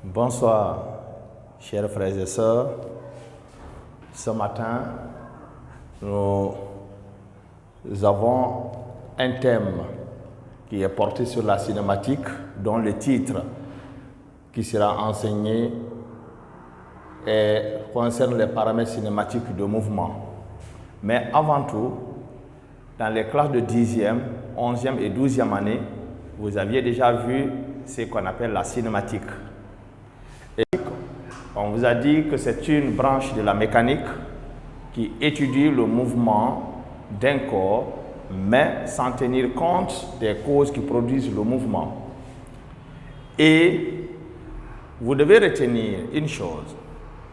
Bonsoir, chers frères et sœurs. Ce matin, nous avons un thème qui est porté sur la cinématique, dont le titre qui sera enseigné concerne les paramètres cinématiques de mouvement. Mais avant tout, dans les classes de 10e, 11e et 12e année, vous aviez déjà vu ce qu'on appelle la cinématique. Et on vous a dit que c'est une branche de la mécanique qui étudie le mouvement d'un corps, mais sans tenir compte des causes qui produisent le mouvement. Et vous devez retenir une chose,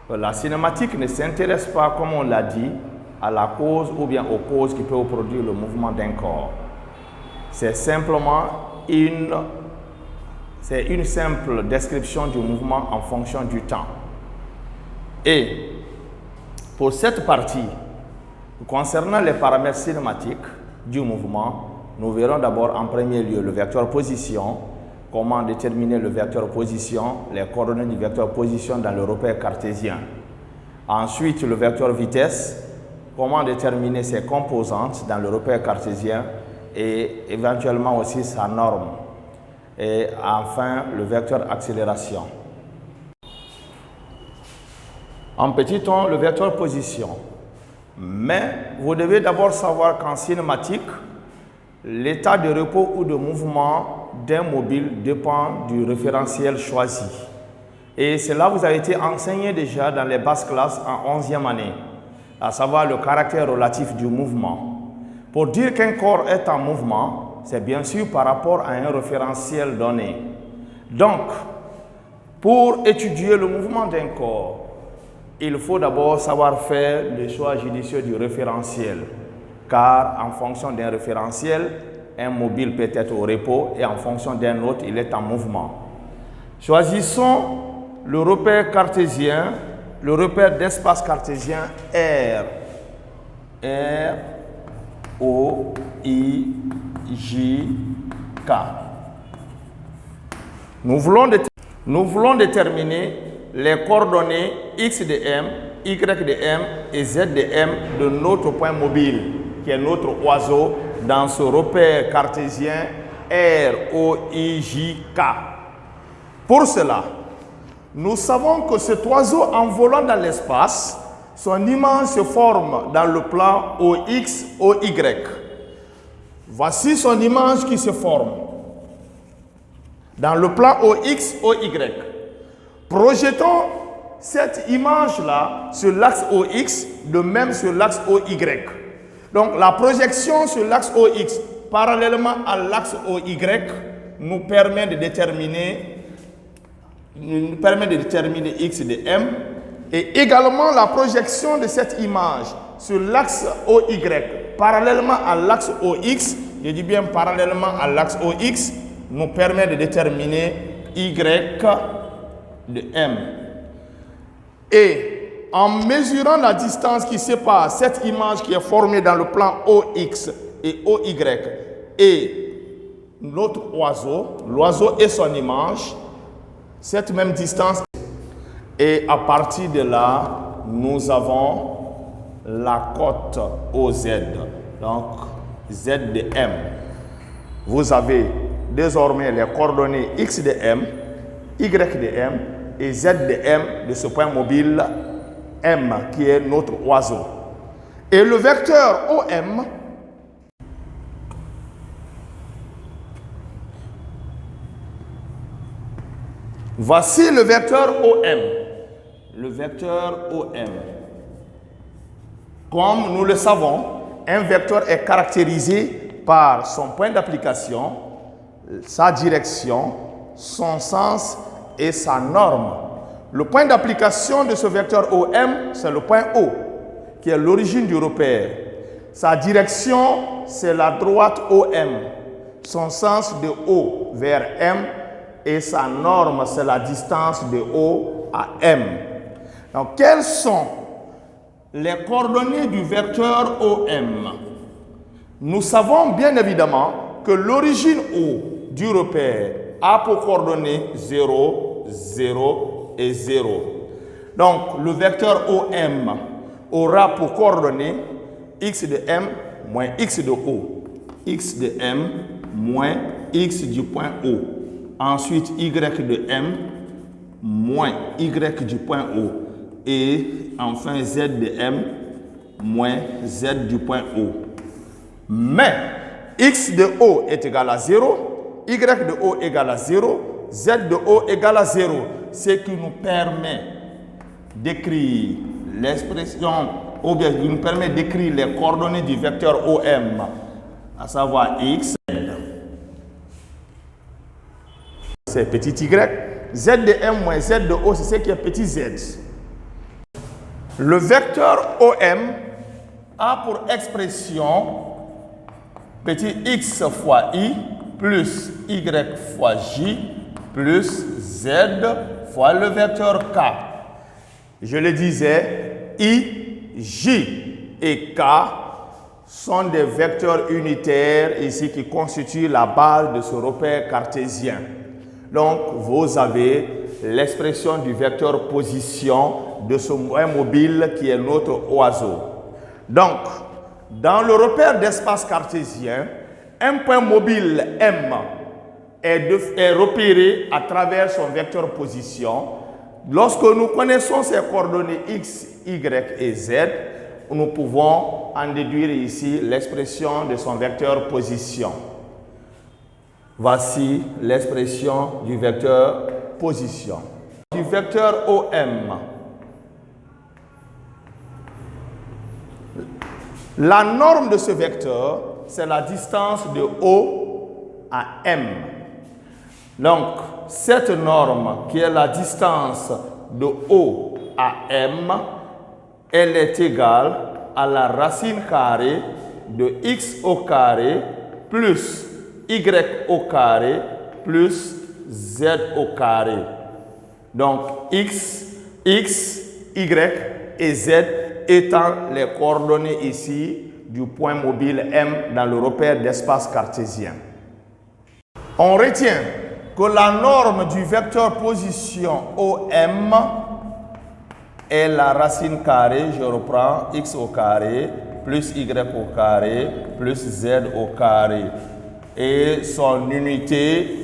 que la cinématique ne s'intéresse pas, comme on l'a dit, à la cause ou bien aux causes qui peuvent produire le mouvement d'un corps. C'est simplement une simple description du mouvement en fonction du temps. Et pour cette partie, concernant les paramètres cinématiques du mouvement, nous verrons d'abord en premier lieu le vecteur position, comment déterminer le vecteur position, les coordonnées du vecteur position dans le repère cartésien. Ensuite, le vecteur vitesse, comment déterminer ses composantes dans le repère cartésien et éventuellement aussi sa norme. Et enfin, le vecteur accélération. En petit ton, le vecteur position. Mais vous devez d'abord savoir qu'en cinématique, l'état de repos ou de mouvement d'un mobile dépend du référentiel choisi. Et cela vous a été enseigné déjà dans les basses classes en 11e année, à savoir le caractère relatif du mouvement. Pour dire qu'un corps est en mouvement, c'est bien sûr par rapport à un référentiel donné. Donc, pour étudier le mouvement d'un corps, il faut d'abord savoir faire le choix judicieux du référentiel. Car en fonction d'un référentiel, un mobile peut être au repos et en fonction d'un autre, il est en mouvement. Choisissons le repère cartésien, le repère d'espace cartésien R. R, O, I, J, K. Nous voulons déterminer les coordonnées X de M, Y de M et Z de M de notre point mobile, qui est notre oiseau, dans ce repère cartésien R, O, I, J, K. Pour cela, nous savons que cet oiseau, en volant dans l'espace, son image se forme dans le plan OX, OY. Voici son image qui se forme dans le plan OX, OY. Projetons cette image-là sur l'axe OX, de même sur l'axe OY. Donc la projection sur l'axe OX parallèlement à l'axe OY nous permet de déterminer X de M, et également la projection de cette image sur l'axe OY parallèlement à l'axe OX, je dis bien parallèlement à l'axe OX, nous permet de déterminer Y de M. Et en mesurant la distance qui sépare cette image qui est formée dans le plan OX et OY et notre oiseau, l'oiseau et son image, cette même distance, et à partir de là, nous avons la cote OZ, donc Z de M. Vous avez désormais les coordonnées X de M, Y de M et Z de M de ce point mobile M qui est notre oiseau. Et le vecteur OM, voici le vecteur OM. Le vecteur OM. Comme nous le savons, un vecteur est caractérisé par son point d'application, sa direction, son sens et sa norme. Le point d'application de ce vecteur OM, c'est le point O, qui est l'origine du repère. Sa direction, c'est la droite OM. Son sens de O vers M et sa norme, c'est la distance de O à M. Donc, quelles sont les coordonnées du vecteur OM? Nous savons bien évidemment que l'origine O du repère a pour coordonnées 0, 0 et 0. Donc, le vecteur OM aura pour coordonnées x de m moins x de O. X de m moins x du point O. Ensuite, y de m moins y du point O. Et enfin, z de m moins z du point O. Mais x de O est égal à 0, y de O égale à 0, z de O égale à 0, ce qui nous permet d'écrire l'expression, ou bien qui nous permet d'écrire les coordonnées du vecteur OM, à savoir x, c'est petit y, z de m moins z de O, c'est ce qui est petit z. Le vecteur OM a pour expression petit x fois i plus y fois j plus z fois le vecteur k. Je le disais, i, j et k sont des vecteurs unitaires ici qui constituent la base de ce repère cartésien. Donc, vous avez l'expression du vecteur position de ce point mobile qui est notre oiseau. Donc, dans le repère d'espace cartésien, un point mobile M est repéré à travers son vecteur position. Lorsque nous connaissons ses coordonnées x, y et z, nous pouvons en déduire ici l'expression de son vecteur position. Voici l'expression du vecteur position. Du vecteur OM. La norme de ce vecteur, c'est la distance de O à M. Donc, cette norme qui est la distance de O à M, elle est égale à la racine carrée de x au carré plus y au carré plus z au carré. Donc, x, y et z étant les coordonnées ici du point mobile M dans le repère d'espace cartésien. On retient que la norme du vecteur position OM est la racine carrée, je reprends, x au carré, plus y au carré, plus z au carré. Et son unité,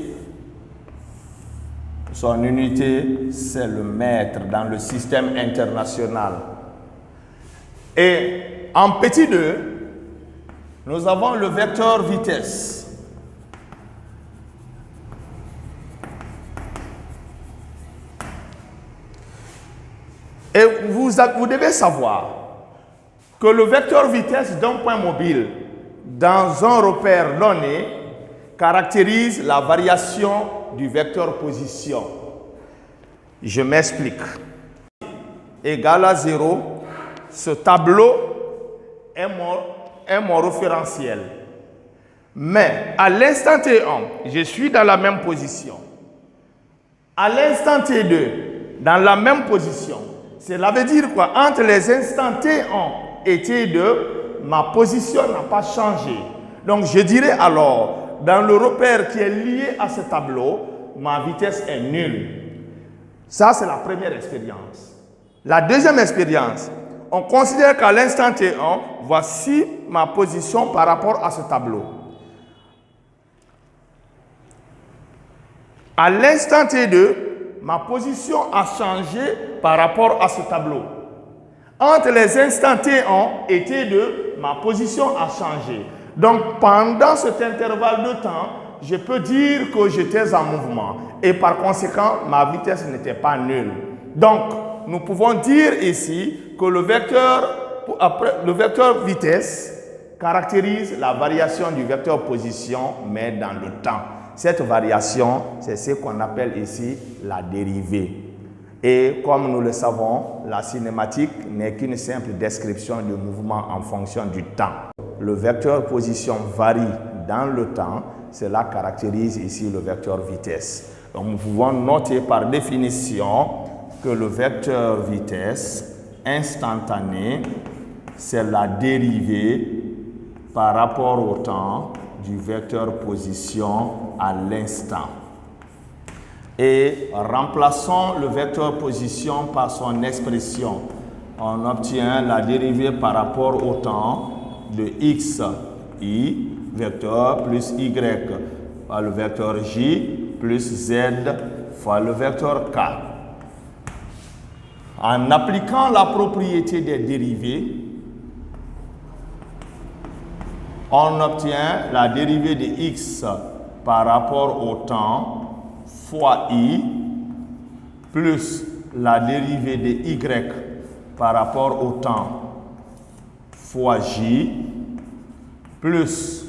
c'est le mètre dans le système international. Et en petit 2, nous avons le vecteur vitesse. Et vous devez savoir que le vecteur vitesse d'un point mobile dans un repère donné caractérise la variation du vecteur position. Je m'explique. Égal à 0, ce tableau est mon référentiel. Mais à l'instant T1, je suis dans la même position. À l'instant T2, dans la même position. Cela veut dire quoi? Entre les instants T1 et T2, ma position n'a pas changé. Donc je dirais alors, dans le repère qui est lié à ce tableau, ma vitesse est nulle. Ça, c'est la première expérience. La deuxième expérience, on considère qu'à l'instant T1, voici ma position par rapport à ce tableau. À l'instant T2, ma position a changé par rapport à ce tableau. Entre les instants T1 et T2, ma position a changé. Donc, pendant cet intervalle de temps, je peux dire que j'étais en mouvement. Et par conséquent, ma vitesse n'était pas nulle. Donc, nous pouvons dire ici que le vecteur vitesse caractérise la variation du vecteur position, mais dans le temps. Cette variation, c'est ce qu'on appelle ici la dérivée. Et comme nous le savons, la cinématique n'est qu'une simple description du mouvement en fonction du temps. Le vecteur position varie dans le temps, cela caractérise ici le vecteur vitesse. Donc nous pouvons noter par définition que le vecteur vitesse instantané, c'est la dérivée par rapport au temps du vecteur position à l'instant. Et remplaçons le vecteur position par son expression. On obtient la dérivée par rapport au temps de x, i, vecteur plus y, fois le vecteur j, plus z, fois le vecteur k. En appliquant la propriété des dérivées, on obtient la dérivée de x par rapport au temps fois i plus la dérivée de y par rapport au temps fois j plus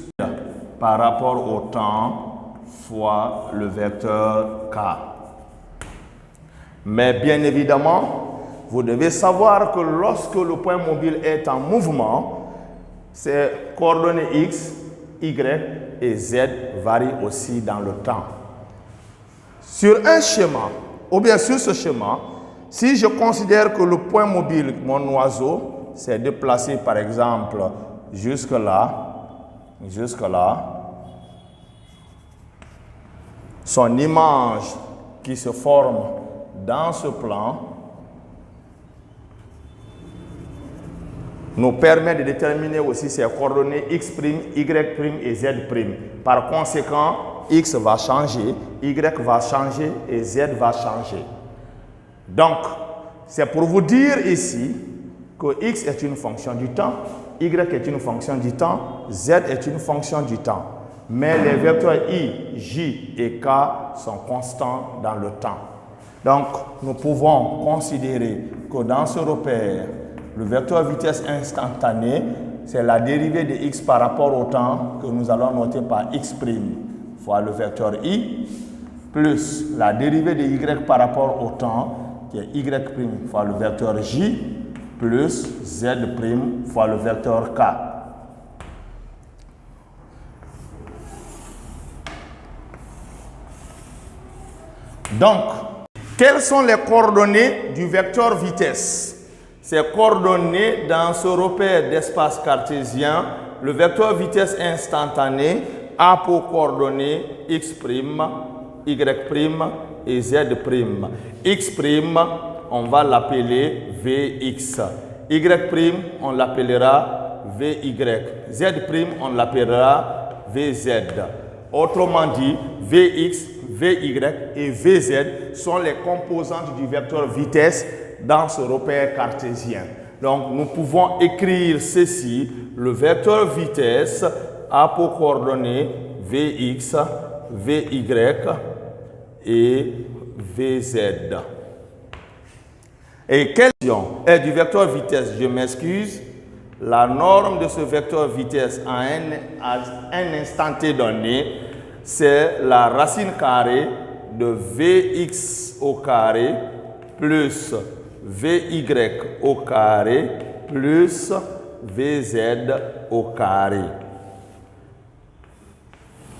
par rapport au temps fois le vecteur k. Mais bien évidemment, vous devez savoir que lorsque le point mobile est en mouvement, ses coordonnées x, y et z varient aussi dans le temps. Sur un schéma, ou bien sur ce schéma, si je considère que le point mobile, mon oiseau, s'est déplacé par exemple jusque là, son image qui se forme dans ce plan nous permet de déterminer aussi ses coordonnées x', y' et z'. Par conséquent, x va changer, y va changer et z va changer. Donc, c'est pour vous dire ici que x est une fonction du temps, y est une fonction du temps, z est une fonction du temps. Mais les vecteurs i, j et k sont constants dans le temps. Donc, nous pouvons considérer que dans ce repère, le vecteur vitesse instantanée, c'est la dérivée de x par rapport au temps que nous allons noter par x' fois le vecteur i, plus la dérivée de y par rapport au temps, qui est y' fois le vecteur j, plus z' fois le vecteur k. Donc, quelles sont les coordonnées du vecteur vitesse? Ces coordonnées dans ce repère d'espace cartésien, le vecteur vitesse instantanée a pour coordonnées x', y' et z'. X', on va l'appeler Vx. Y', on l'appellera Vy. Z', on l'appellera Vz. Autrement dit, Vx, Vy et Vz sont les composantes du vecteur vitesse dans ce repère cartésien. Donc, nous pouvons écrire ceci. Le vecteur vitesse a pour coordonnées Vx, Vy et Vz. Et quelle est du vecteur vitesse? Je m'excuse. La norme de ce vecteur vitesse à un instant t donné, c'est la racine carrée de Vx au carré plus Vy au carré plus Vz au carré.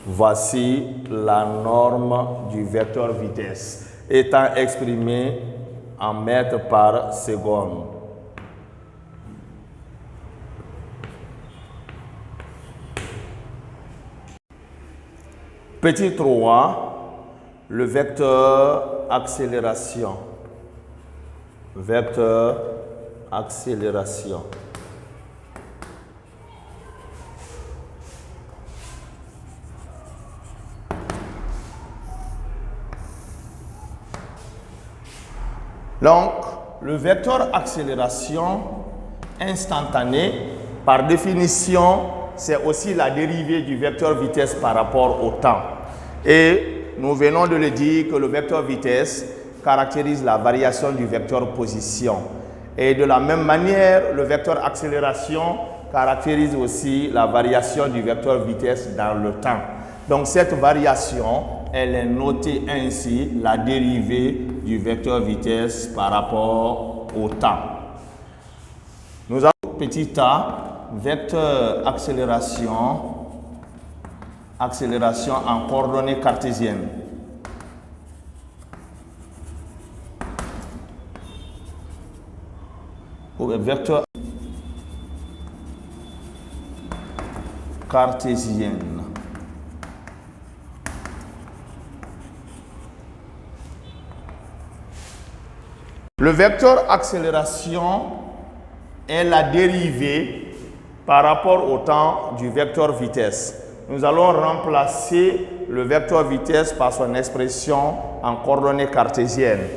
Voici la norme du vecteur vitesse étant exprimée en mètres par seconde. Petit 3, le vecteur accélération. Vecteur accélération. Donc, le vecteur accélération instantanée, par définition, c'est aussi la dérivée du vecteur vitesse par rapport au temps. Et nous venons de le dire que le vecteur vitesse caractérise la variation du vecteur position. Et de la même manière, le vecteur accélération caractérise aussi la variation du vecteur vitesse dans le temps. Donc cette variation, elle est notée ainsi, la dérivée du vecteur vitesse par rapport au temps. Nous avons petit a, vecteur accélération en coordonnées cartésiennes. Vecteur cartésienne. Le vecteur accélération est la dérivée par rapport au temps du vecteur vitesse. Nous allons remplacer le vecteur vitesse par son expression en coordonnées cartésiennes.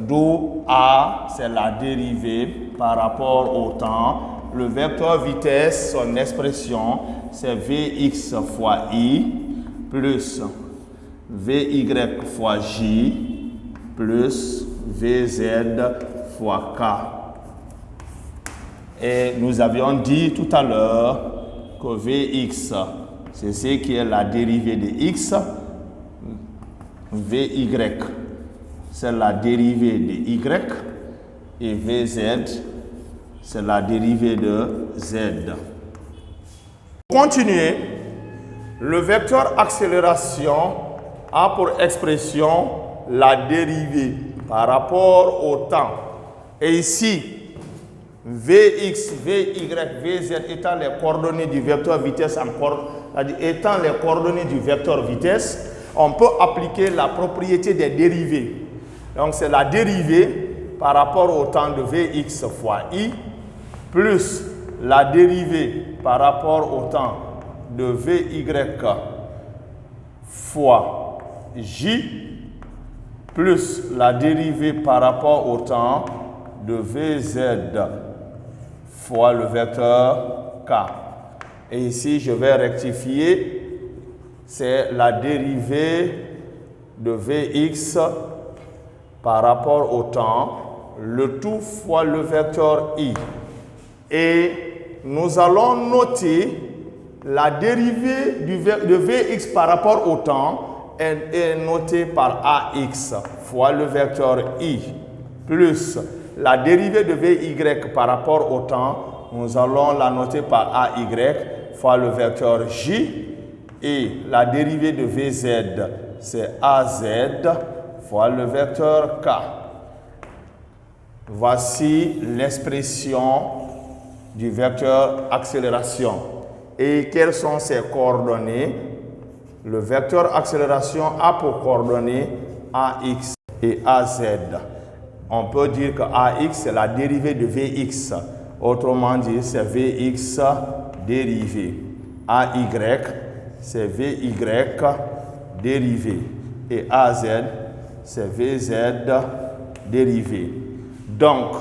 D'où A, c'est la dérivée par rapport au temps. Le vecteur vitesse, son expression, c'est Vx fois I plus Vy fois J plus Vz fois K. Et nous avions dit tout à l'heure que Vx, c'est ce qui est la dérivée de x. Vy, c'est la dérivée de y. Et Vz, c'est la dérivée de z. Pour continuer, le vecteur accélération a pour expression la dérivée par rapport au temps. Et ici, Vx, Vy, Vz étant les coordonnées du vecteur vitesse étant les coordonnées du vecteur vitesse, on peut appliquer la propriété des dérivées. Donc c'est la dérivée par rapport au temps de Vx fois I plus la dérivée par rapport au temps de Vy fois J plus la dérivée par rapport au temps de Vz fois le vecteur K. Et ici, je vais rectifier, c'est la dérivée de Vx par rapport au temps, le tout fois le vecteur I. Et nous allons noter la dérivée de Vx par rapport au temps est notée par Ax fois le vecteur I plus la dérivée de Vy par rapport au temps, nous allons la noter par Ay fois le vecteur J et la dérivée de Vz c'est Az fois le vecteur K. Voici l'expression du vecteur accélération. Et quelles sont ses coordonnées? Le vecteur accélération a pour coordonnées Ax et Az. On peut dire que Ax c'est la dérivée de Vx. Autrement dit, c'est Vx dérivée. Ay c'est Vy dérivée. Et Az c'est Vz dérivée. Donc,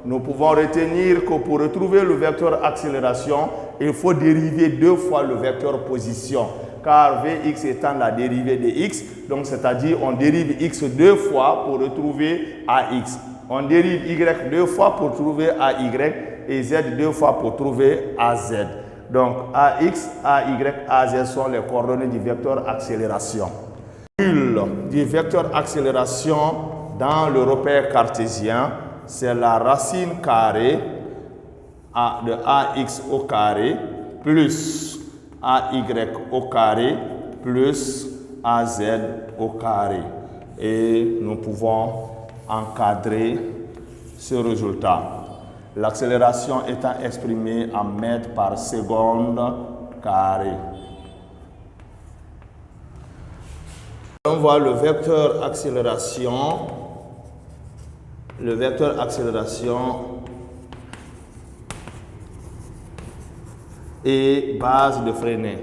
nous pouvons retenir que pour retrouver le vecteur accélération, il faut dériver deux fois le vecteur position. Car Vx étant la dérivée de x, donc c'est-à-dire on dérive x deux fois pour retrouver Ax. On dérive y deux fois pour trouver Ay et z deux fois pour trouver Az. Donc Ax, Ay, Az sont les coordonnées du vecteur accélération. Du vecteur accélération dans le repère cartésien, c'est la racine carrée de Ax au carré plus Ay au carré plus Az au carré. Et nous pouvons encadrer ce résultat. L'accélération étant exprimée en mètres par seconde carré. On voit le vecteur accélération. Le vecteur accélération et base de Freinet.